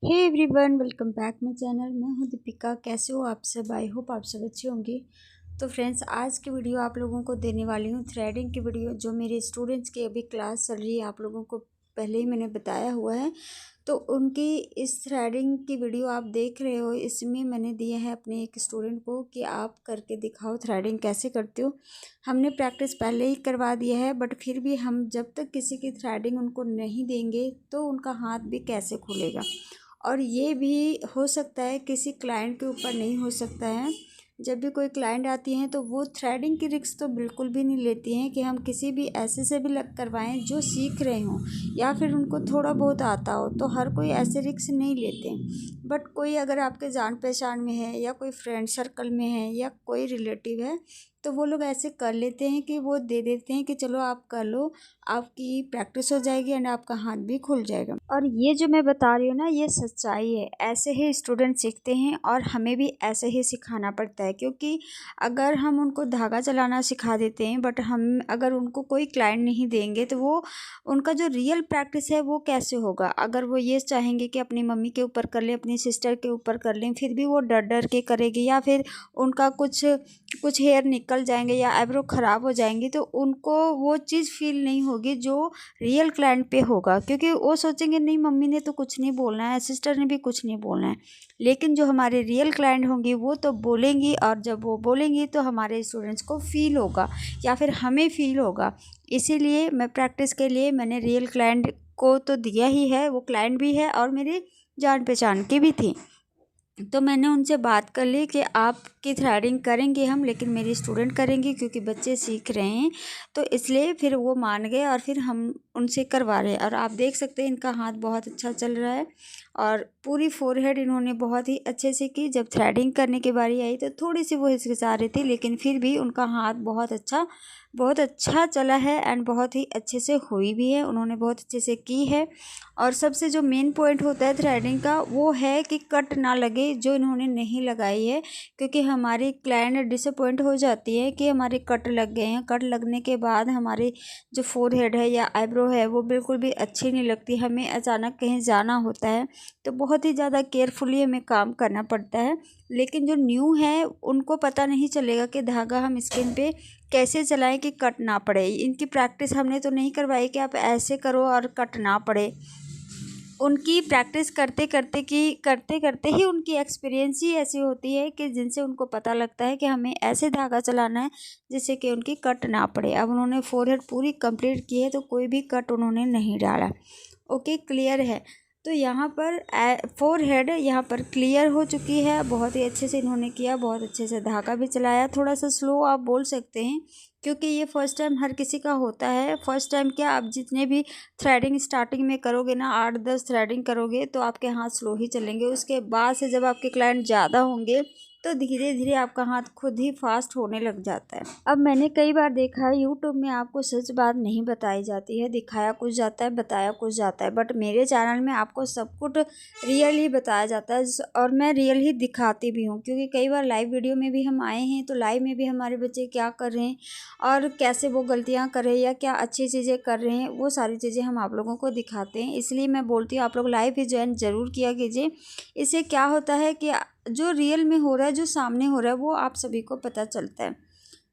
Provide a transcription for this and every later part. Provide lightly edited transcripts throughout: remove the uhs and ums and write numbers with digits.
Hey everyone, welcome back my channel. मैं हूं दीपिका। कैसे हो आप सब? आई होप आप सब अच्छे होंगे। तो फ्रेंड्स, आज की वीडियो आप लोगों को देने वाली हूं थ्रेडिंग की वीडियो, जो मेरे स्टूडेंट्स की अभी क्लास चल रही है। आप लोगों को पहले ही मैंने बताया हुआ है, तो उनकी इस थ्रेडिंग की वीडियो आप देख रहे हो। इसमें मैंने दिया है अपने एक स्टूडेंट को कि आप करके दिखाओ थ्रेडिंग कैसे करते हो। हमने प्रैक्टिस पहले ही करवा दिया है, बट फिर भी हम जब तक किसी की थ्रेडिंग उनको नहीं देंगे तो उनका हाथ भी कैसे खुलेगा। और ये भी हो सकता है किसी क्लाइंट के ऊपर नहीं हो सकता है। जब भी कोई क्लाइंट आती हैं तो वो थ्रेडिंग की रिस्क तो बिल्कुल भी नहीं लेती हैं कि हम किसी भी ऐसे से भी लग करवाएं जो सीख रहे हों या फिर उनको थोड़ा बहुत आता हो। तो हर कोई ऐसे रिस्क नहीं लेते हैं। बट कोई अगर आपके जान पहचान में है या कोई फ्रेंड सर्कल में है या कोई रिलेटिव है, तो वो लोग ऐसे कर लेते हैं कि वो दे देते हैं कि चलो आप कर लो, आपकी प्रैक्टिस हो जाएगी एंड आपका हाथ भी खुल जाएगा। और ये जो मैं बता रही हूँ ना, ये सच्चाई है। ऐसे ही स्टूडेंट सीखते हैं और हमें भी ऐसे ही सिखाना पड़ता है। क्योंकि अगर हम उनको धागा चलाना सिखा देते हैं बट हम अगर उनको कोई क्लाइंट नहीं देंगे तो वो उनका जो रियल प्रैक्टिस है वो कैसे होगा। अगर वो ये चाहेंगे कि अपनी मम्मी के ऊपर कर लें, अपनी सिस्टर के ऊपर कर लें, फिर भी वो डर डर के करेगी या फिर उनका कुछ कुछ हेयर निकल जाएंगे या आईब्रो ख़राब हो जाएंगी, तो उनको वो चीज़ फील नहीं होगी जो रियल क्लाइंट पे होगा। क्योंकि वो सोचेंगे नहीं, मम्मी ने तो कुछ नहीं बोलना है, सिस्टर ने भी कुछ नहीं बोलना है। लेकिन जो हमारे रियल क्लाइंट होंगी वो तो बोलेंगी, और जब वो बोलेंगी तो हमारे स्टूडेंट्स को फील होगा या फिर हमें फील होगा। इसीलिए मैं प्रैक्टिस के लिए मैंने रियल क्लाइंट को तो दिया ही है। वो क्लाइंट भी है और मेरी जान पहचान की भी थी। तो मैंने उनसे बात कर ली कि आपकी थ्रेडिंग करेंगे हम, लेकिन मेरी स्टूडेंट करेंगी क्योंकि बच्चे सीख रहे हैं। तो इसलिए फिर वो मान गए और फिर हम उनसे करवा रहे हैं। और आप देख सकते हैं इनका हाथ बहुत अच्छा चल रहा है और पूरी फोरहेड इन्होंने बहुत ही अच्छे से की। जब थ्रेडिंग करने की बारी आई तो थोड़ी सी वो हिचकिचा रही थी, लेकिन फिर भी उनका हाथ बहुत अच्छा चला है एंड बहुत ही अच्छे से हुई भी है। उन्होंने बहुत अच्छे से की है। और सबसे जो मेन पॉइंट होता है थ्रेडिंग का, वो है कि कट ना लगे, जो इन्होंने नहीं लगाई है। क्योंकि हमारी क्लाइंट डिसअपॉइंट हो जाती है कि हमारे कट लग गए हैं। कट लगने के बाद हमारी जो फोरहेड है या आईब्रो है वो बिल्कुल भी अच्छी नहीं लगती। हमें अचानक कहीं जाना होता है तो बहुत ही ज़्यादा केयरफुली हमें काम करना पड़ता है। लेकिन जो न्यू है उनको पता नहीं चलेगा कि धागा हम स्किन पे कैसे चलाएं कि कट ना पड़े। इनकी प्रैक्टिस हमने तो नहीं करवाई कि आप ऐसे करो और कट ना पड़े। उनकी प्रैक्टिस करते करते ही उनकी एक्सपीरियंस ही ऐसी होती है कि जिनसे उनको पता लगता है कि हमें ऐसे धागा चलाना है जिससे कि उनकी कट ना पड़े। अब उन्होंने फोरहेड पूरी कंप्लीट की है तो कोई भी कट उन्होंने नहीं डाला। ओके, क्लियर है। तो यहाँ पर फोरहेड यहाँ पर क्लियर हो चुकी है। बहुत ही अच्छे से इन्होंने किया, बहुत अच्छे से धागा भी चलाया। थोड़ा सा स्लो आप बोल सकते हैं क्योंकि ये फर्स्ट टाइम हर किसी का होता है। फर्स्ट टाइम क्या, आप जितने भी थ्रेडिंग स्टार्टिंग में करोगे ना, 8-10 थ्रेडिंग करोगे तो आपके हाथ स्लो ही चलेंगे। उसके बाद से जब आपके क्लाइंट ज़्यादा होंगे तो धीरे धीरे आपका हाथ खुद ही फास्ट होने लग जाता है। अब मैंने कई बार देखा है यूट्यूब में आपको सच बात नहीं बताई जाती है, दिखाया कुछ जाता है, बताया कुछ जाता है। बट मेरे चैनल में आपको सब कुछ रियल ही बताया जाता है और मैं रियल ही दिखाती भी हूँ। क्योंकि कई बार लाइव वीडियो में भी हम आए हैं तो लाइव में भी हमारे बच्चे क्या कर रहे हैं और कैसे वो गलतियाँ कर रहे हैं या क्या अच्छी चीज़ें कर रहे हैं, वो सारी चीज़ें हम आप लोगों को दिखाते हैं। इसलिए मैं बोलती हूँ आप लोग लाइव ही ज्वाइन ज़रूर किया कीजिए। इससे क्या होता है कि जो रियल में हो रहा है, जो सामने हो रहा है, वो आप सभी को पता चलता है।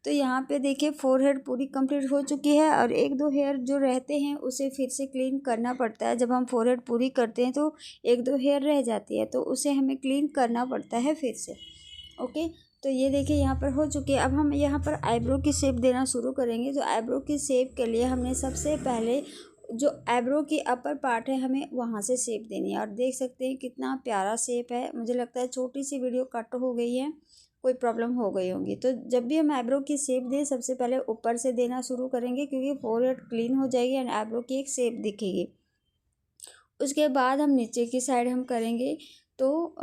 तो यहाँ पे देखिए फोरहेड पूरी कंप्लीट हो चुकी है और 1-2 हेयर जो रहते हैं उसे फिर से क्लीन करना पड़ता है। जब हम फोरहेड पूरी करते हैं तो 1-2 हेयर रह जाती है, तो उसे हमें क्लीन करना पड़ता है फिर से। ओके, तो ये देखिए यहाँ पर हो चुकी है। अब हम यहाँ पर आईब्रो की शेप देना शुरू करेंगे। तो आईब्रो की शेप के लिए हमने सबसे पहले जो आईब्रो की अपर पार्ट है हमें वहाँ से शेप देनी है। और देख सकते हैं कितना प्यारा शेप है। मुझे लगता है छोटी सी वीडियो कट हो गई है, कोई प्रॉब्लम हो गई होगी। तो जब भी हम आईब्रो की शेप दें सबसे पहले ऊपर से देना शुरू करेंगे, क्योंकि फोरहेड क्लीन हो जाएगी एंड आईब्रो की एक शेप दिखेगी। उसके बाद हम नीचे की साइड हम करेंगे। तो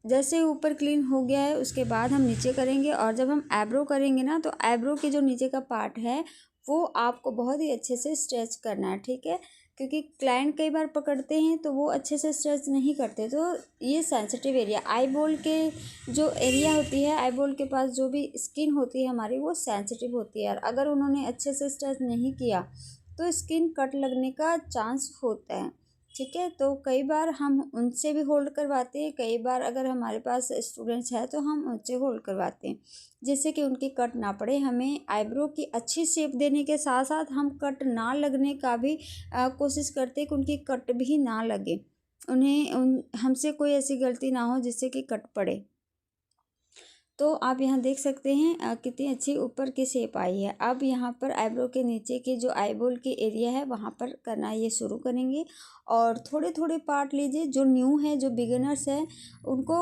जैसे ऊपर क्लीन हो गया है उसके बाद हम नीचे करेंगे। और जब हम आईब्रो करेंगे ना, तो आईब्रो की जो नीचे का पार्ट है वो आपको बहुत ही अच्छे से स्ट्रेच करना है, ठीक है। क्योंकि क्लाइंट कई बार पकड़ते हैं तो वो अच्छे से स्ट्रेच नहीं करते। तो ये सेंसिटिव एरिया, आई बॉल के जो एरिया होती है, आई बॉल के पास जो भी स्किन होती है हमारी, वो सेंसिटिव होती है। और अगर उन्होंने अच्छे से स्ट्रेच नहीं किया तो स्किन कट लगने का चांस होता है। ठीक है। तो कई बार हम उनसे भी होल्ड करवाते हैं, कई बार अगर हमारे पास स्टूडेंट्स हैं तो हम उनसे होल्ड करवाते हैं, जिससे कि उनकी कट ना पड़े। हमें आईब्रो की अच्छी शेप देने के साथ साथ हम कट ना लगने का भी कोशिश करते हैं कि उनकी कट भी ना लगे, हमसे कोई ऐसी गलती ना हो जिससे कि कट पड़े। तो आप यहाँ देख सकते हैं कितनी अच्छी ऊपर की शेप आई है। अब यहाँ पर आईब्रो के नीचे के जो आईबॉल की एरिया है वहाँ पर करना ये शुरू करेंगे, और थोड़े थोड़े पार्ट लीजिए। जो न्यू है, जो बिगिनर्स हैं, उनको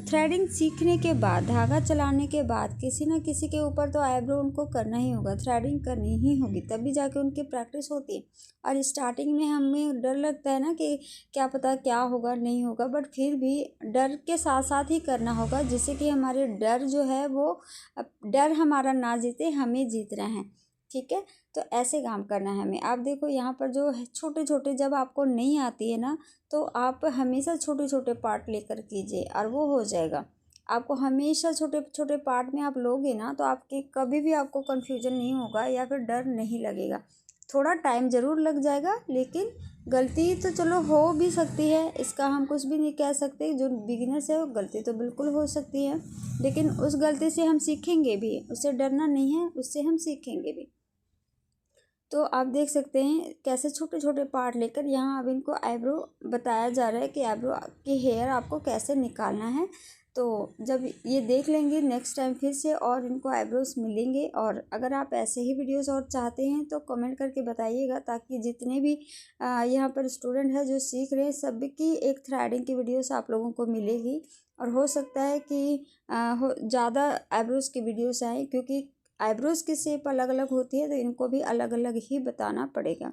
थ्रेडिंग सीखने के बाद, धागा चलाने के बाद किसी न किसी के ऊपर तो आईब्रो उनको करना ही होगा, थ्रेडिंग करनी ही होगी, तभी जाके उनकी प्रैक्टिस होती है। और स्टार्टिंग में हमें डर लगता है ना कि क्या पता क्या होगा नहीं होगा, बट फिर भी डर के साथ साथ ही करना होगा, जिससे कि हमारे डर जो है वो, डर हमारा ना जीते, हमें जीतना है। ठीक है, तो ऐसे काम करना है हमें। आप देखो यहाँ पर जो छोटे छोटे, जब आपको नहीं आती है ना, तो आप हमेशा छोटे छोटे पार्ट लेकर कीजिए और वो हो जाएगा। आपको हमेशा छोटे छोटे पार्ट में आप लोगे ना, तो आपके कभी भी आपको कन्फ्यूजन नहीं होगा या फिर डर नहीं लगेगा। थोड़ा टाइम ज़रूर लग जाएगा, लेकिन गलती तो चलो हो भी सकती है, इसका हम कुछ भी नहीं कह सकते। जो बिगिनर्स है वो गलती तो बिल्कुल हो सकती है, लेकिन उस गलती से हम सीखेंगे भी, उससे डरना नहीं है, उससे हम सीखेंगे भी। तो आप देख सकते हैं कैसे छोटे छोटे पार्ट लेकर यहाँ अब इनको आईब्रो बताया जा रहा है कि आईब्रो की हेयर आपको कैसे निकालना है। तो जब ये देख लेंगे नेक्स्ट टाइम फिर से और इनको आईब्रोज मिलेंगे। और अगर आप ऐसे ही वीडियोस और चाहते हैं तो कमेंट करके बताइएगा, ताकि जितने भी यहाँ पर स्टूडेंट हैं जो सीख रहे हैं, सबकी एक थ्रेडिंग की वीडियोस आप लोगों को मिलेगी। और हो सकता है कि ज़्यादा आईब्रोज की वीडियोस आए, क्योंकि आईब्रोज की शेप अलग अलग होती है, तो इनको भी अलग अलग ही बताना पड़ेगा।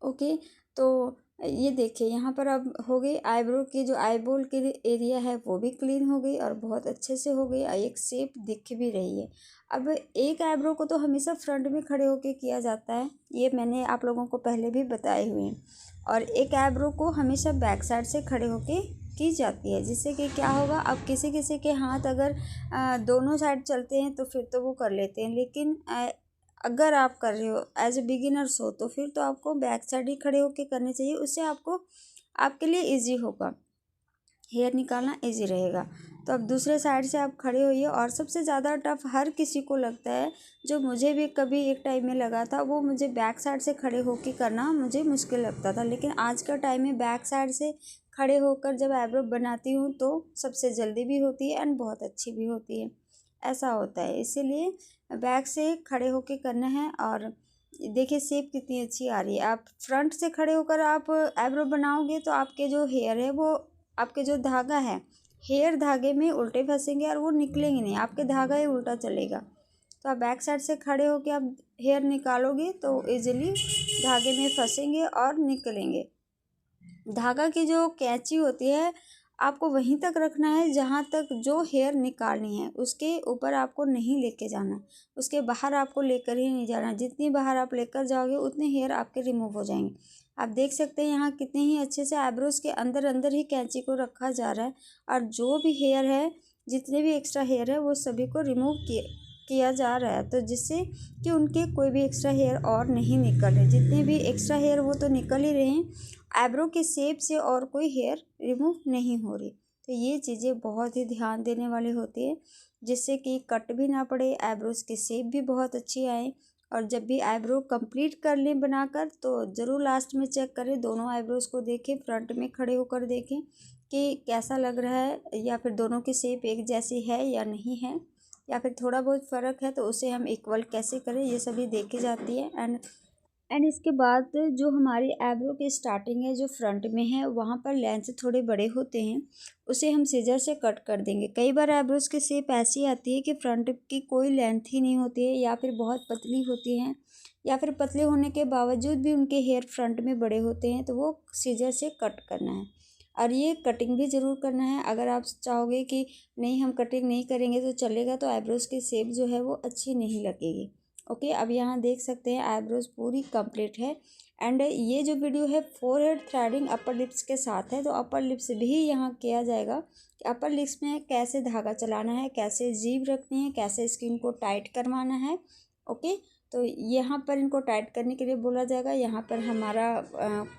ओके, तो ये देखिए यहाँ पर अब हो गई आईब्रो की, जो आईबॉल की एरिया है वो भी क्लीन हो गई और बहुत अच्छे से हो गई, एक शेप दिख भी रही है। अब एक आईब्रो को तो हमेशा फ्रंट में खड़े होके किया जाता है, ये मैंने आप लोगों को पहले भी बताए हुए हैं, और एक आईब्रो को हमेशा बैक साइड से खड़े होके की जाती है। जिससे कि क्या होगा, अब किसी किसी के हाथ अगर दोनों साइड चलते हैं तो फिर तो वो कर लेते हैं, लेकिन अगर आप कर रहे हो एज ए बिगिनर्स हो तो फिर तो आपको बैक साइड ही खड़े होके करने चाहिए। उससे आपको, आपके लिए इजी होगा, हेयर निकालना इजी रहेगा। तो अब दूसरे साइड से आप खड़े होइए। और सबसे ज़्यादा टफ हर किसी को लगता है, जो मुझे भी कभी एक टाइम में लगा था, वो मुझे बैक साइड से खड़े होके करना मुझे मुश्किल लगता था। लेकिन आज का टाइम में बैक साइड से खड़े होकर जब आईब्रो बनाती हूँ तो सबसे जल्दी भी होती है एंड बहुत अच्छी भी होती है, ऐसा होता है। इसीलिए बैक से खड़े होके करना है। और देखिए शेप कितनी अच्छी आ रही है। आप फ्रंट से खड़े होकर आप आईब्रो बनाओगे तो आपके जो हेयर है वो, आपके जो धागा है, हेयर धागे में उल्टे फंसेंगे और वो निकलेंगे नहीं, आपके धागा ही उल्टा चलेगा। तो आप बैक साइड से खड़े होकर आप हेयर निकालोगे तो इजीली धागे में फंसेंगे और निकलेंगे। धागा की जो कैंची होती है, आपको वहीं तक रखना है जहाँ तक जो हेयर निकालनी है, उसके ऊपर आपको नहीं लेके जाना, उसके बाहर आपको लेकर ही नहीं जाना। जितनी बाहर आप लेकर जाओगे उतने हेयर आपके रिमूव हो जाएंगे। आप देख सकते हैं यहाँ कितने ही अच्छे से आईब्रोज के अंदर अंदर ही कैंची को रखा जा रहा है, और जो भी हेयर है, जितने भी एक्स्ट्रा हेयर है, वो सभी को रिमूव किया जा रहा है। तो जिससे कि उनके कोई भी एक्स्ट्रा हेयर और नहीं निकल रहे, जितने भी एक्स्ट्रा हेयर वो तो निकल ही रहे हैं, आईब्रो के शेप से और कोई हेयर रिमूव नहीं हो रही। तो ये चीज़ें बहुत ही ध्यान देने वाली होती है, जिससे कि कट भी ना पड़े, आईब्रोज की शेप भी बहुत अच्छी आए। और जब भी आईब्रो कंप्लीट कर लें बनाकर, तो ज़रूर लास्ट में चेक करें, दोनों आईब्रोज को देखें, फ्रंट में खड़े होकर देखें कि कैसा लग रहा है, या फिर दोनों की शेप एक जैसी है या नहीं है, या फिर थोड़ा बहुत फ़र्क है तो उसे हम इक्वल कैसे करें, ये सभी देखी जाती है। एंड इसके बाद जो हमारी आईब्रो की स्टार्टिंग है, जो फ्रंट में है, वहाँ पर लेंस थोड़े बड़े होते हैं, उसे हम सीजर से कट कर देंगे। कई बार आईब्रोज की शेप ऐसी आती है कि फ्रंट की कोई लेंथ ही नहीं होती है, या फिर बहुत पतली होती हैं, या फिर पतले होने के बावजूद भी उनके हेयर फ्रंट में बड़े होते हैं, तो वो सीजर से कट करना है। और ये कटिंग भी ज़रूर करना है। अगर आप चाहोगे कि नहीं हम कटिंग नहीं करेंगे तो चलेगा, तो आईब्रोज की शेप जो है वो अच्छी नहीं लगेगी। ओके, अब यहाँ देख सकते हैं आईब्रोज पूरी कंप्लीट है। एंड ये जो वीडियो है फोरहेड थ्रेडिंग अपर लिप्स के साथ है, तो अपर लिप्स भी यहाँ किया जाएगा कि अपर लिप्स में कैसे धागा चलाना है, कैसे जीभ रखनी है, कैसे स्किन को टाइट करवाना है। ओके, तो यहाँ पर इनको टाइट करने के लिए बोला जाएगा। यहाँ पर हमारा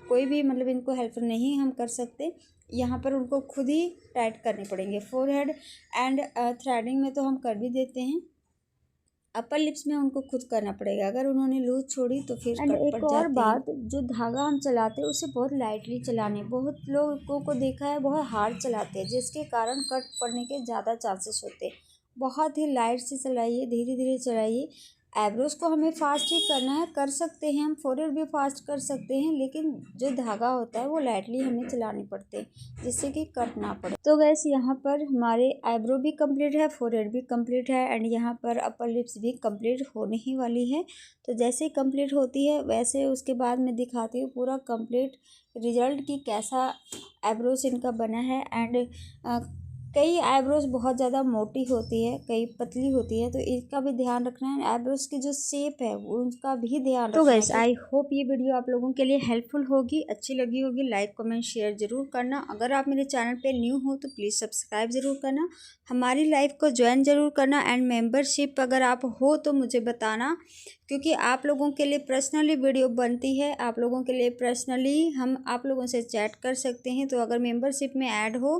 कोई भी मतलब इनको हेल्प नहीं हम कर सकते, यहाँ पर उनको खुद ही टाइट करने पड़ेंगे। फोरहेड एंड थ्रेडिंग में तो हम कर भी देते हैं, अपर लिप्स में उनको खुद करना पड़ेगा। अगर उन्होंने लूज छोड़ी तो फिर कट पड़ जाते हैं। एक और बात, जो धागा हम चलाते हैं उसे बहुत लाइटली चलाने, बहुत लोगों को देखा है बहुत हार्ड चलाते हैं, जिसके कारण कट पड़ने के ज़्यादा चांसेस होते हैं। बहुत ही लाइट से चलाइए, धीरे धीरे चलाइए। आईब्रोज़ को हमें फास्ट ही करना है, कर सकते हैं हम, फोरहेड भी फास्ट कर सकते हैं, लेकिन जो धागा होता है वो लाइटली हमें चलाने पड़ते हैं, जिससे कि कट ना पड़े। तो गैस यहाँ पर हमारे आईब्रो भी कंप्लीट है, फोरहेड भी कंप्लीट है एंड यहाँ पर अपर लिप्स भी कंप्लीट होने ही वाली है। तो जैसे ही कंप्लीट होती है वैसे उसके बाद मैं दिखाती हूँ पूरा कंप्लीट रिजल्ट कि कैसा आईब्रोज इनका बना है। एंड कई आईब्रोज बहुत ज़्यादा मोटी होती है, कई पतली होती है, तो इसका भी ध्यान रखना है। आईब्रोज की जो शेप है उसका भी ध्यान रखना है। तो गाइस आई होप ये वीडियो आप लोगों के लिए हेल्पफुल होगी, अच्छी लगी होगी। लाइक कमेंट शेयर ज़रूर करना। अगर आप मेरे चैनल पे न्यू हो तो प्लीज़ सब्सक्राइब ज़रूर करना, हमारी लाइफ को ज्वाइन ज़रूर करना। एंड मेंबरशिप अगर आप हो तो मुझे बताना, क्योंकि आप लोगों के लिए पर्सनली वीडियो बनती है, आप लोगों के लिए पर्सनली हम आप लोगों से चैट कर सकते हैं। तो अगर मेंबरशिप में ऐड हो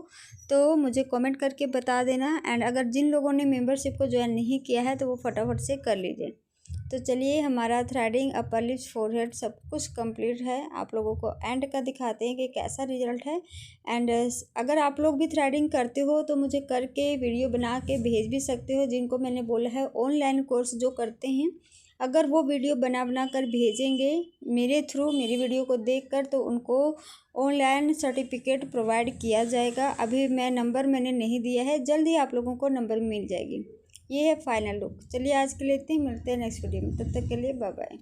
तो मुझे कमेंट करके बता देना। एंड अगर जिन लोगों ने मेंबरशिप को ज्वाइन नहीं किया है तो वो फटाफट से कर लीजिए। तो चलिए, हमारा थ्रेडिंग, अपर लिप्स, फोरहेड सब कुछ कंप्लीट है। आप लोगों को एंड का दिखाते हैं कि कैसा रिजल्ट है। एंड अगर आप लोग भी थ्रेडिंग करते हो तो मुझे करके वीडियो बना के भेज भी सकते हो। जिनको मैंने बोला है ऑनलाइन कोर्स जो करते हैं, अगर वो वीडियो बना कर भेजेंगे मेरे थ्रू, मेरी वीडियो को देखकर, तो उनको ऑनलाइन सर्टिफिकेट प्रोवाइड किया जाएगा। अभी मैंने नहीं दिया है, जल्द ही आप लोगों को नंबर मिल जाएगी। ये है फाइनल लुक। चलिए आज के लिए इतने ही, मिलते हैं नेक्स्ट वीडियो में, तब तक के लिए बाय बाय।